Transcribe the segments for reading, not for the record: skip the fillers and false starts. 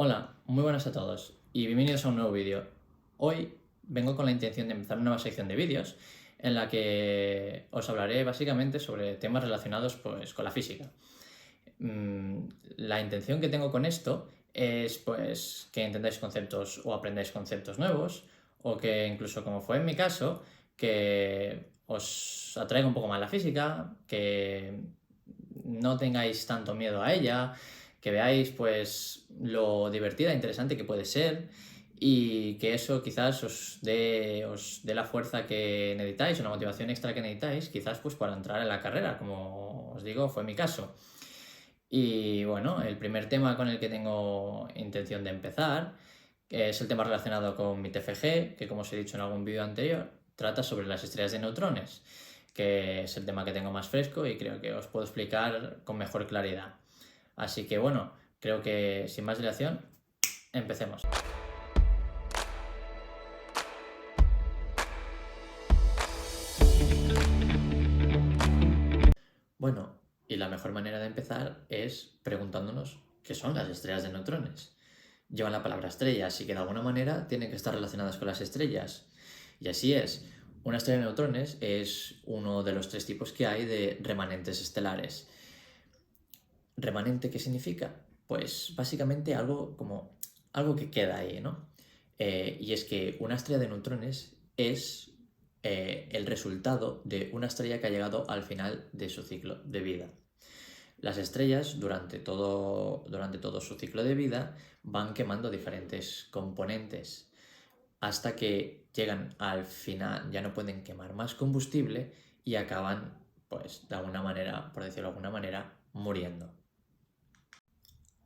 Hola, muy buenas a todos y bienvenidos a un nuevo vídeo. Hoy vengo con la intención de empezar una nueva sección de vídeos en la que os hablaré básicamente sobre temas relacionados pues, con la física. La intención que tengo con esto es pues, que entendáis conceptos o aprendáis conceptos nuevos o que incluso como fue en mi caso, que os atraiga un poco más la física, que no tengáis tanto miedo a ella, que veáis pues lo divertida e interesante que puede ser y que eso quizás os dé la fuerza que necesitáis, una motivación extra que necesitáis, quizás pues para entrar en la carrera, como os digo, fue mi caso. Y bueno, el primer tema con el que tengo intención de empezar es el tema relacionado con mi TFG, que como os he dicho en algún vídeo anterior, trata sobre las estrellas de neutrones, que es el tema que tengo más fresco y creo que os puedo explicar con mejor claridad. Así que bueno, creo que sin más dilación, empecemos. Bueno, y la mejor manera de empezar es preguntándonos qué son las estrellas de neutrones. Llevan la palabra estrella, así que de alguna manera tienen que estar relacionadas con las estrellas. Y así es. Una estrella de neutrones es uno de los tres tipos que hay de remanentes estelares. ¿Remanente qué significa? Pues básicamente algo que queda ahí, ¿no? Y es que una estrella de neutrones es el resultado de una estrella que ha llegado al final de su ciclo de vida. Las estrellas durante todo su ciclo de vida van quemando diferentes componentes hasta que llegan al final, ya no pueden quemar más combustible y acaban, pues de alguna manera, por decirlo de alguna manera, muriendo.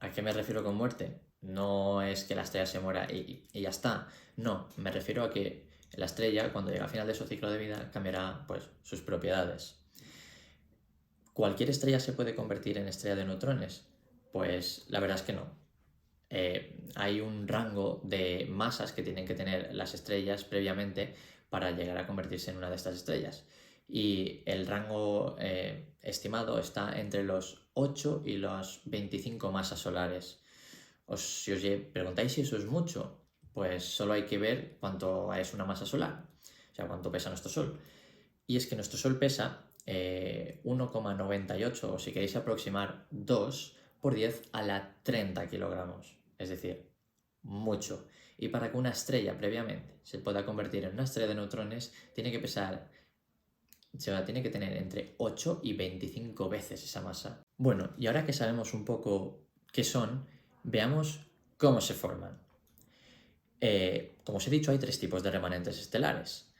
¿A qué me refiero con muerte? No es que la estrella se muera y ya está. No, me refiero a que la estrella, cuando llega al final de su ciclo de vida, cambiará pues, sus propiedades. ¿Cualquier estrella se puede convertir en estrella de neutrones? Pues la verdad es que no. Hay un rango de masas que tienen que tener las estrellas previamente para llegar a convertirse en una de estas estrellas. Y el rango estimado está entre los 8 y las 25 masas solares. Si os preguntáis si eso es mucho, pues solo hay que ver cuánto es una masa solar, o sea, cuánto pesa nuestro Sol. Y es que nuestro Sol pesa 1,98, o si queréis aproximar 2 por 10 a la 30 kilogramos. Es decir, mucho. Y para que una estrella previamente se pueda convertir en una estrella de neutrones, tiene que tiene que tener entre 8 y 25 veces esa masa. Bueno, y ahora que sabemos un poco qué son, veamos cómo se forman. Como os he dicho, hay tres tipos de remanentes estelares,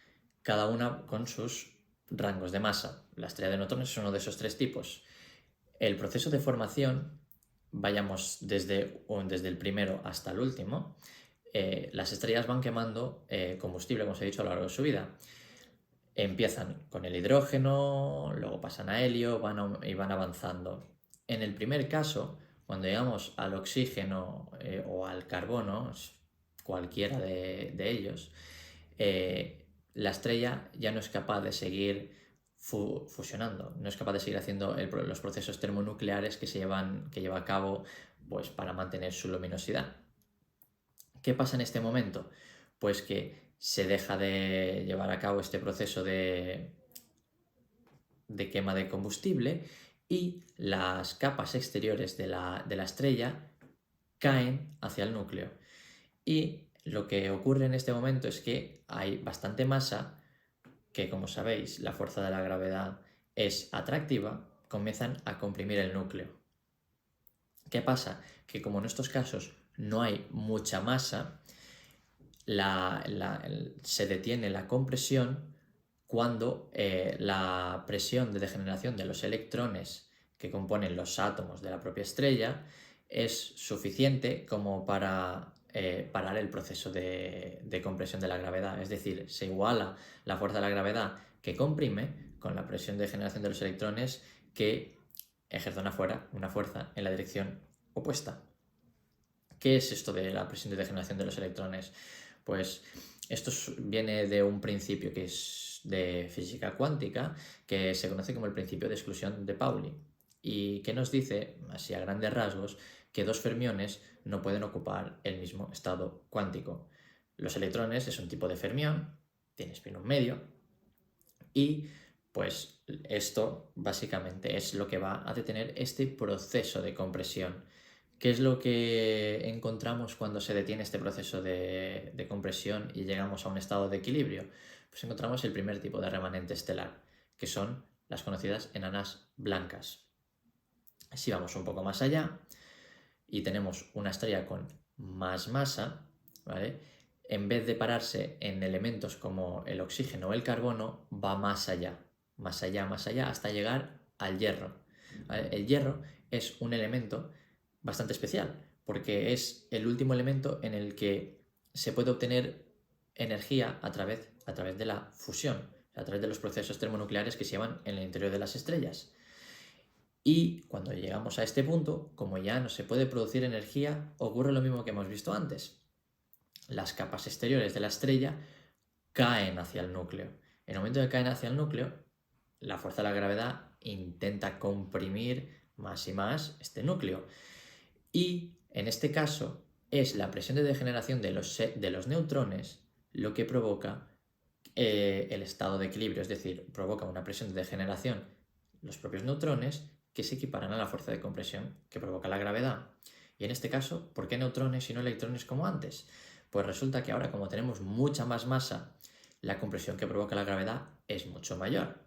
cada una con sus rangos de masa. La estrella de neutrones es uno de esos tres tipos. El proceso de formación, vayamos desde el primero hasta el último, las estrellas van quemando combustible, como os he dicho, a lo largo de su vida. Empiezan con el hidrógeno, luego pasan a helio y van avanzando. En el primer caso, cuando llegamos al oxígeno o al carbono, cualquiera de ellos, la estrella ya no es capaz de seguir fusionando, no es capaz de seguir haciendo los procesos termonucleares que lleva a cabo pues, para mantener su luminosidad. ¿Qué pasa en este momento? Pues que se deja de llevar a cabo este proceso de quema de combustible y las capas exteriores de la estrella caen hacia el núcleo. Y lo que ocurre en este momento es que hay bastante masa que, como sabéis, la fuerza de la gravedad es atractiva, comienzan a comprimir el núcleo. ¿Qué pasa? Que como en estos casos no hay mucha masa, se detiene la compresión cuando la presión de degeneración de los electrones que componen los átomos de la propia estrella es suficiente como para parar el proceso de compresión de la gravedad. Es decir, se iguala la fuerza de la gravedad que comprime con la presión de generación de los electrones que ejerce una fuerza en la dirección opuesta. ¿Qué es esto de la presión de degeneración de los electrones? Pues esto viene de un principio que es de física cuántica, que se conoce como el principio de exclusión de Pauli, y que nos dice, así a grandes rasgos, que dos fermiones no pueden ocupar el mismo estado cuántico. Los electrones es un tipo de fermión, tiene espino medio, y pues esto básicamente es lo que va a detener este proceso de compresión. ¿Qué es lo que encontramos cuando se detiene este proceso de compresión y llegamos a un estado de equilibrio? Pues encontramos el primer tipo de remanente estelar, que son las conocidas enanas blancas. Si vamos un poco más allá y tenemos una estrella con más masa, ¿vale? En vez de pararse en elementos como el oxígeno o el carbono, va más allá, hasta llegar al hierro. ¿Vale? El hierro es un elemento bastante especial, porque es el último elemento en el que se puede obtener energía a través de la fusión, a través de los procesos termonucleares que se llevan en el interior de las estrellas. Y cuando llegamos a este punto, como ya no se puede producir energía, ocurre lo mismo que hemos visto antes. Las capas exteriores de la estrella caen hacia el núcleo. En el momento de que caen hacia el núcleo, la fuerza de la gravedad intenta comprimir más y más este núcleo. Y en este caso es la presión de degeneración de los neutrones lo que provoca el estado de equilibrio, es decir, provoca una presión de degeneración los propios neutrones que se equiparan a la fuerza de compresión que provoca la gravedad. Y en este caso, ¿por qué neutrones y no electrones como antes? Pues resulta que ahora, como tenemos mucha más masa, la compresión que provoca la gravedad es mucho mayor,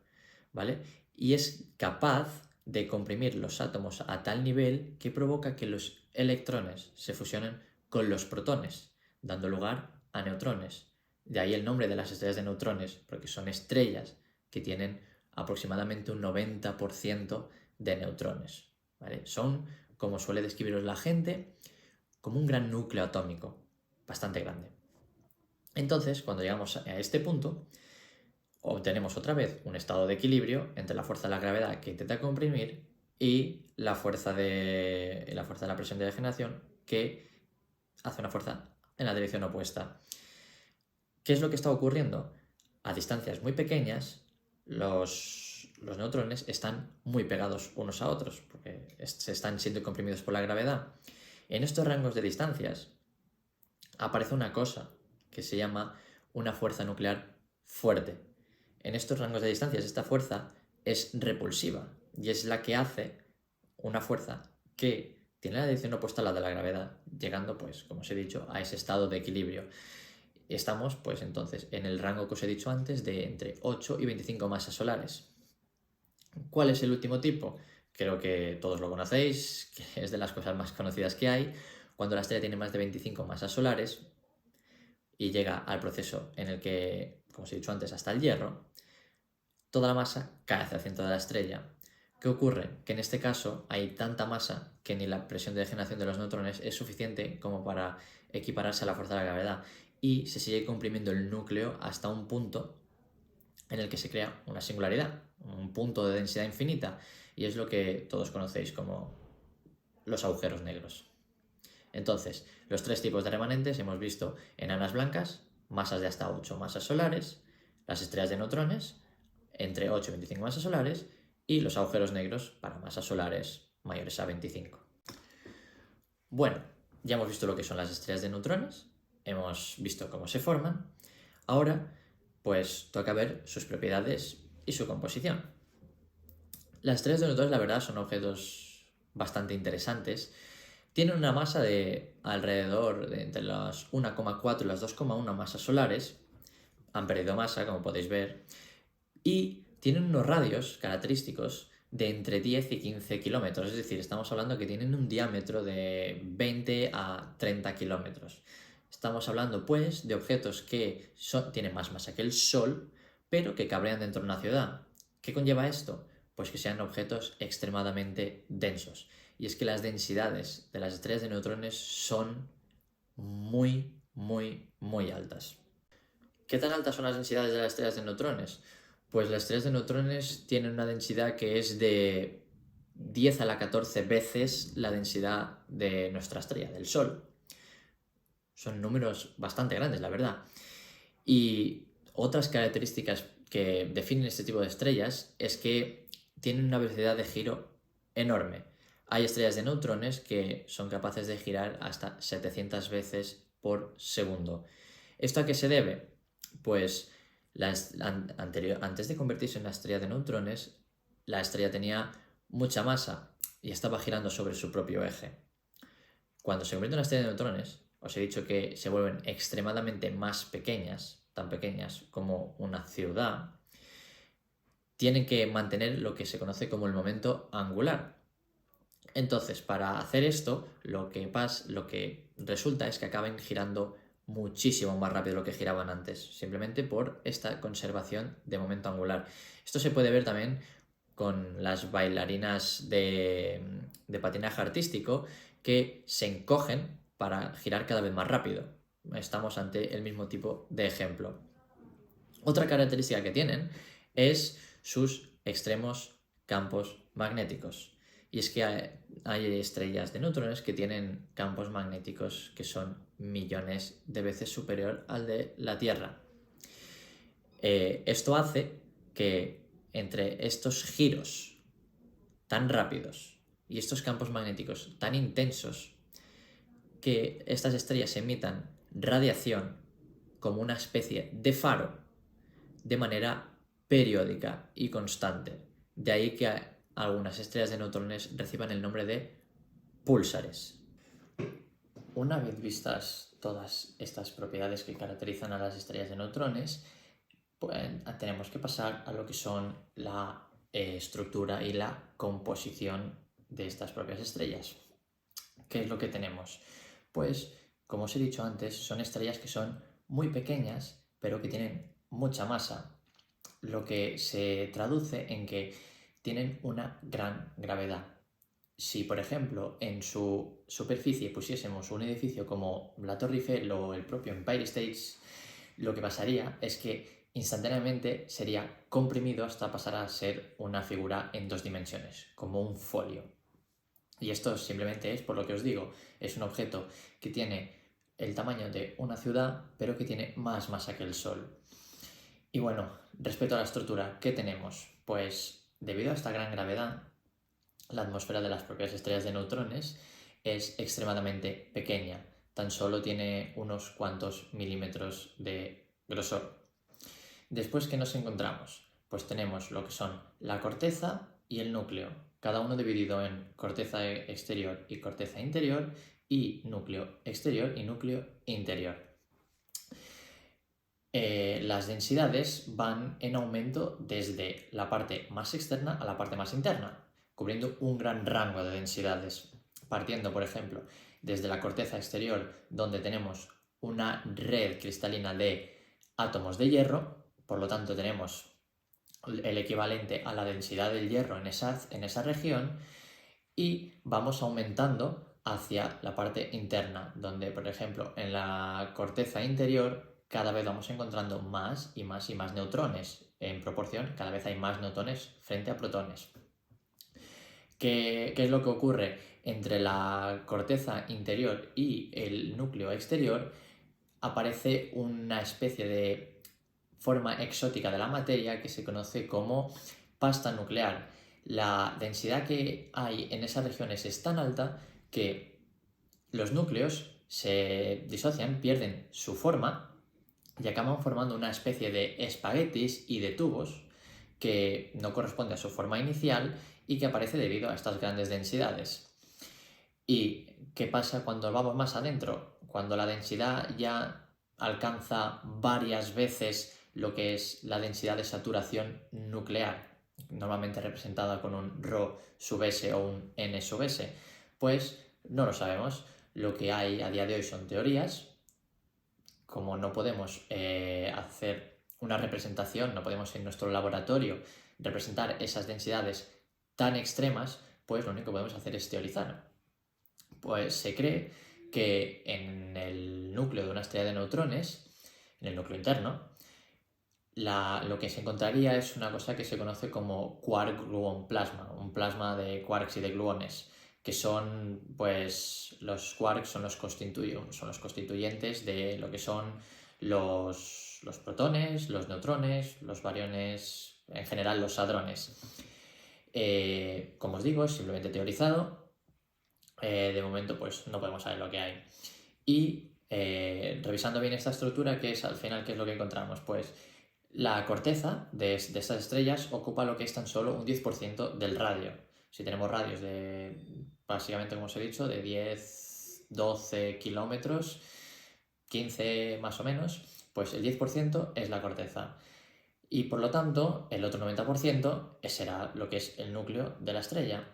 ¿vale? Y es capaz de comprimir los átomos a tal nivel que provoca que los electrones se fusionen con los protones, dando lugar a neutrones. De ahí el nombre de las estrellas de neutrones, porque son estrellas que tienen aproximadamente un 90% de neutrones, ¿vale? Son, como suele describirlos la gente, como un gran núcleo atómico, bastante grande. Entonces, cuando llegamos a este punto, obtenemos otra vez un estado de equilibrio entre la fuerza de la gravedad que intenta comprimir y la fuerza de la presión de degeneración que hace una fuerza en la dirección opuesta. ¿Qué es lo que está ocurriendo? A distancias muy pequeñas, los neutrones están muy pegados unos a otros, porque se están siendo comprimidos por la gravedad. En estos rangos de distancias aparece una cosa que se llama una fuerza nuclear fuerte. En estos rangos de distancias esta fuerza es repulsiva y es la que hace una fuerza que tiene la dirección opuesta a la de la gravedad, llegando, pues, como os he dicho, a ese estado de equilibrio. Estamos, pues entonces, en el rango que os he dicho antes de entre 8 y 25 masas solares. ¿Cuál es el último tipo? Creo que todos lo conocéis, que es de las cosas más conocidas que hay. Cuando la estrella tiene más de 25 masas solares y llega al proceso en el que, como os he dicho antes, hasta el hierro, toda la masa cae hacia el centro de la estrella. ¿Qué ocurre? Que en este caso hay tanta masa que ni la presión de degeneración de los neutrones es suficiente como para equipararse a la fuerza de la gravedad y se sigue comprimiendo el núcleo hasta un punto en el que se crea una singularidad, un punto de densidad infinita, y es lo que todos conocéis como los agujeros negros. Entonces, los tres tipos de remanentes hemos visto enanas blancas, masas de hasta 8 masas solares, las estrellas de neutrones, entre 8 y 25 masas solares, y los agujeros negros para masas solares mayores a 25. Bueno, ya hemos visto lo que son las estrellas de neutrones, hemos visto cómo se forman, ahora pues toca ver sus propiedades y su composición. Las estrellas de neutrones, la verdad, son objetos bastante interesantes. Tienen una masa de alrededor de entre las 1,4 y las 2,1 masas solares. Han perdido masa, como podéis ver. Y tienen unos radios característicos de entre 10 y 15 kilómetros. Es decir, estamos hablando que tienen un diámetro de 20 a 30 kilómetros. Estamos hablando, pues, de objetos que tienen más masa que el Sol, pero que cabrían dentro de una ciudad. ¿Qué conlleva esto? Pues que sean objetos extremadamente densos. Y es que las densidades de las estrellas de neutrones son muy, muy, muy altas. ¿Qué tan altas son las densidades de las estrellas de neutrones? Pues las estrellas de neutrones tienen una densidad que es de 10 a la 14 veces la densidad de nuestra estrella, del Sol. Son números bastante grandes, la verdad. Y otras características que definen este tipo de estrellas es que tienen una velocidad de giro enorme. Hay estrellas de neutrones que son capaces de girar hasta 700 veces por segundo. ¿Esto a qué se debe? Pues antes de convertirse en una estrella de neutrones, la estrella tenía mucha masa y estaba girando sobre su propio eje. Cuando se convierte en una estrella de neutrones, os he dicho que se vuelven extremadamente más pequeñas, tan pequeñas como una ciudad, tienen que mantener lo que se conoce como el momento angular. Entonces, para hacer esto, lo que resulta es que acaben girando muchísimo más rápido de lo que giraban antes, simplemente por esta conservación de momento angular. Esto se puede ver también con las bailarinas de patinaje artístico que se encogen para girar cada vez más rápido. Estamos ante el mismo tipo de ejemplo. Otra característica que tienen es sus extremos campos magnéticos. Y es que hay estrellas de neutrones que tienen campos magnéticos que son millones de veces superior al de la Tierra. Esto hace que entre estos giros tan rápidos y estos campos magnéticos tan intensos, que estas estrellas emitan radiación como una especie de faro de manera periódica y constante. De ahí que algunas estrellas de neutrones reciban el nombre de púlsares. Una vez vistas todas estas propiedades que caracterizan a las estrellas de neutrones, pues, tenemos que pasar a lo que son la estructura y la composición de estas propias estrellas. ¿Qué es lo que tenemos? Pues, como os he dicho antes, son estrellas que son muy pequeñas, pero que tienen mucha masa, lo que se traduce en que tienen una gran gravedad. Si, por ejemplo, en su superficie pusiésemos un edificio como la Torre Eiffel o el propio Empire State, lo que pasaría es que instantáneamente sería comprimido hasta pasar a ser una figura en 2 dimensiones, como un folio. Y esto simplemente es, por lo que os digo, es un objeto que tiene el tamaño de una ciudad, pero que tiene más masa que el Sol. Y bueno, respecto a la estructura, ¿qué tenemos? Pues debido a esta gran gravedad, la atmósfera de las propias estrellas de neutrones es extremadamente pequeña, tan solo tiene unos cuantos milímetros de grosor. Después, ¿qué nos encontramos? Pues tenemos lo que son la corteza y el núcleo, cada uno dividido en corteza exterior y corteza interior, y núcleo exterior y núcleo interior. Las densidades van en aumento desde la parte más externa a la parte más interna, cubriendo un gran rango de densidades, partiendo, por ejemplo, desde la corteza exterior, donde tenemos una red cristalina de átomos de hierro, por lo tanto tenemos el equivalente a la densidad del hierro en esa región, y vamos aumentando hacia la parte interna, donde, por ejemplo, en la corteza interior cada vez vamos encontrando más y más y más neutrones. En proporción, cada vez hay más neutrones frente a protones. ¿Qué es lo que ocurre? Entre la corteza interior y el núcleo exterior aparece una especie de forma exótica de la materia que se conoce como pasta nuclear. La densidad que hay en esas regiones es tan alta que los núcleos se disocian, pierden su forma y acaban formando una especie de espaguetis y de tubos que no corresponde a su forma inicial y que aparece debido a estas grandes densidades. ¿Y qué pasa cuando vamos más adentro? Cuando la densidad ya alcanza varias veces lo que es la densidad de saturación nuclear, normalmente representada con un ρ sub s o un n sub s, pues no lo sabemos. Lo que hay a día de hoy son teorías. Como no podemos hacer una representación, no podemos en nuestro laboratorio representar esas densidades tan extremas, pues lo único que podemos hacer es teorizar. Pues se cree que en el núcleo de una estrella de neutrones, en el núcleo interno, lo que se encontraría es una cosa que se conoce como quark-gluon plasma, un plasma de quarks y de gluones, que son, pues, los quarks son los constituyentes de lo que son los protones, los neutrones, los bariones, en general los hadrones. Como os digo, es simplemente teorizado, de momento pues no podemos saber lo que hay. Y revisando bien esta estructura, ¿qué es al final? ¿Qué es lo que encontramos? Pues la corteza de estas estrellas ocupa lo que es tan solo un 10% del radio. Si tenemos radios de, básicamente como os he dicho, de 10, 12 kilómetros, 15 más o menos, pues el 10% es la corteza. Y por lo tanto, el otro 90% será lo que es el núcleo de la estrella.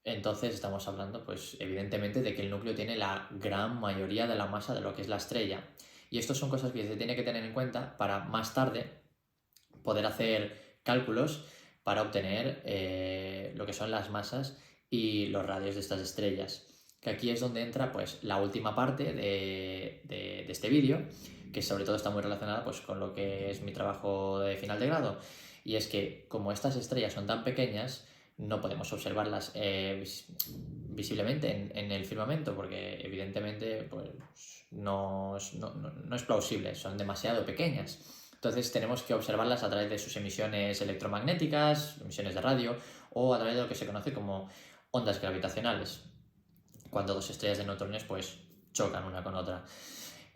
Entonces estamos hablando, pues evidentemente, de que el núcleo tiene la gran mayoría de la masa de lo que es la estrella. Y esto son cosas que se tiene que tener en cuenta para más tarde poder hacer cálculos para obtener lo que son las masas y los radios de estas estrellas. Que aquí es donde entra pues la última parte de este vídeo, que sobre todo está muy relacionada pues con lo que es mi trabajo de final de grado. Y es que como estas estrellas son tan pequeñas, no podemos observarlas visiblemente en el firmamento, porque evidentemente pues, no es plausible, son demasiado pequeñas. Entonces tenemos que observarlas a través de sus emisiones electromagnéticas, emisiones de radio, o a través de lo que se conoce como ondas gravitacionales, cuando dos estrellas de neutrones pues chocan una con otra.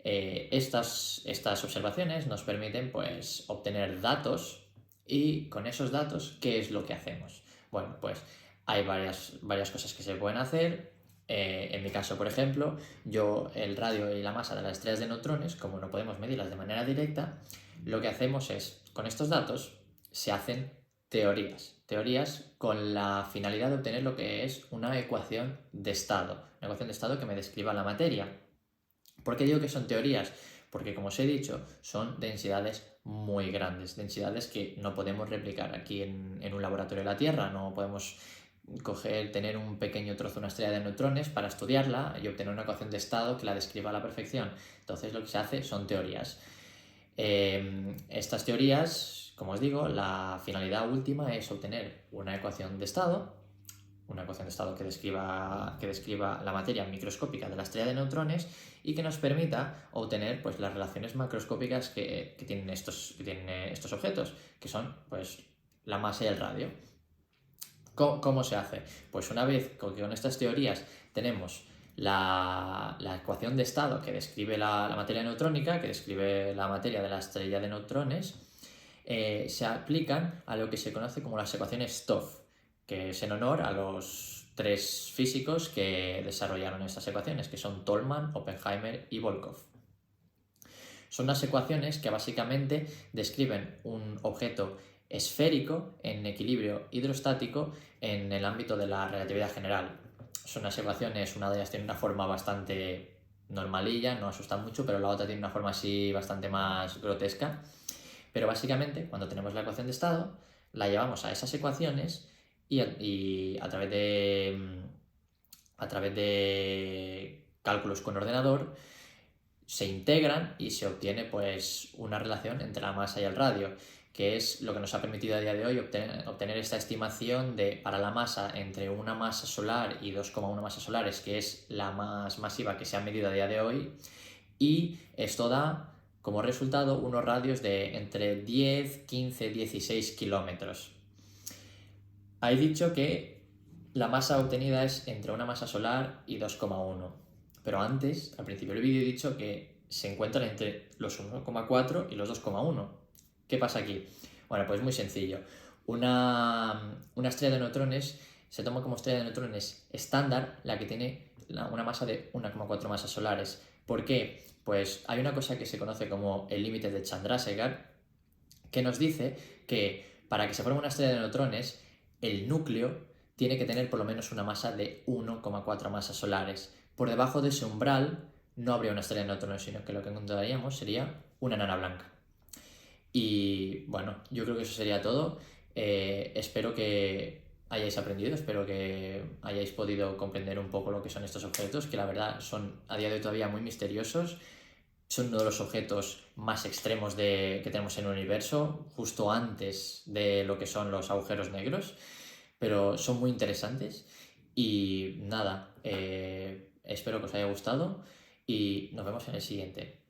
Estas observaciones nos permiten pues obtener datos, y con esos datos, ¿qué es lo que hacemos? Bueno, pues hay varias cosas que se pueden hacer. En mi caso, por ejemplo, yo el radio y la masa de las estrellas de neutrones, como no podemos medirlas de manera directa, lo que hacemos es, con estos datos, se hacen teorías con la finalidad de obtener lo que es una ecuación de estado que me describa la materia. ¿Por qué digo que son teorías? Porque, como os he dicho, son densidades muy grandes, densidades que no podemos replicar aquí en un laboratorio de la Tierra. No podemos tener un pequeño trozo de una estrella de neutrones para estudiarla y obtener una ecuación de estado que la describa a la perfección. Entonces lo que se hace son teorías. Estas teorías, como os digo, la finalidad última es obtener una ecuación de estado que describa la materia microscópica de la estrella de neutrones y que nos permita obtener pues, las relaciones macroscópicas que tienen estos objetos, que son pues, la masa y el radio. ¿Cómo se hace? Pues una vez que con estas teorías tenemos la ecuación de estado que describe la materia neutrónica, que describe la materia de la estrella de neutrones, se aplican a lo que se conoce como las ecuaciones Stoff, que es en honor a los tres físicos que desarrollaron estas ecuaciones, que son Tolman, Oppenheimer y Volkov. Son unas ecuaciones que básicamente describen un objeto esférico en equilibrio hidrostático en el ámbito de la relatividad general. Son unas ecuaciones, una de ellas tiene una forma bastante normalilla, no asusta mucho, pero la otra tiene una forma así bastante más grotesca. Pero básicamente, cuando tenemos la ecuación de estado, la llevamos a esas ecuaciones y a través de cálculos con ordenador se integran y se obtiene pues una relación entre la masa y el radio, que es lo que nos ha permitido a día de hoy obtener esta estimación de, para la masa entre una masa solar y 2,1 masas solares, que es la más masiva que se ha medido a día de hoy, y esto da como resultado unos radios de entre 10, 15, 16 kilómetros. He dicho que la masa obtenida es entre una masa solar y 2,1, pero antes, al principio del vídeo, he dicho que se encuentran entre los 1,4 y los 2,1. ¿Qué pasa aquí? Bueno, pues muy sencillo. Una estrella de neutrones se toma como estrella de neutrones estándar la que tiene una masa de 1,4 masas solares. ¿Por qué? Pues hay una cosa que se conoce como el límite de Chandrasekhar, que nos dice que para que se forme una estrella de neutrones, el núcleo tiene que tener por lo menos una masa de 1,4 masas solares. Por debajo de ese umbral no habría una estrella de neutrones, sino que lo que encontraríamos sería una enana blanca. Y bueno, yo creo que eso sería todo. Espero que hayáis aprendido, espero que hayáis podido comprender un poco lo que son estos objetos, que la verdad son a día de hoy todavía muy misteriosos. Son uno de los objetos más extremos que tenemos en el universo, justo antes de lo que son los agujeros negros, pero son muy interesantes. Y nada, espero que os haya gustado y nos vemos en el siguiente.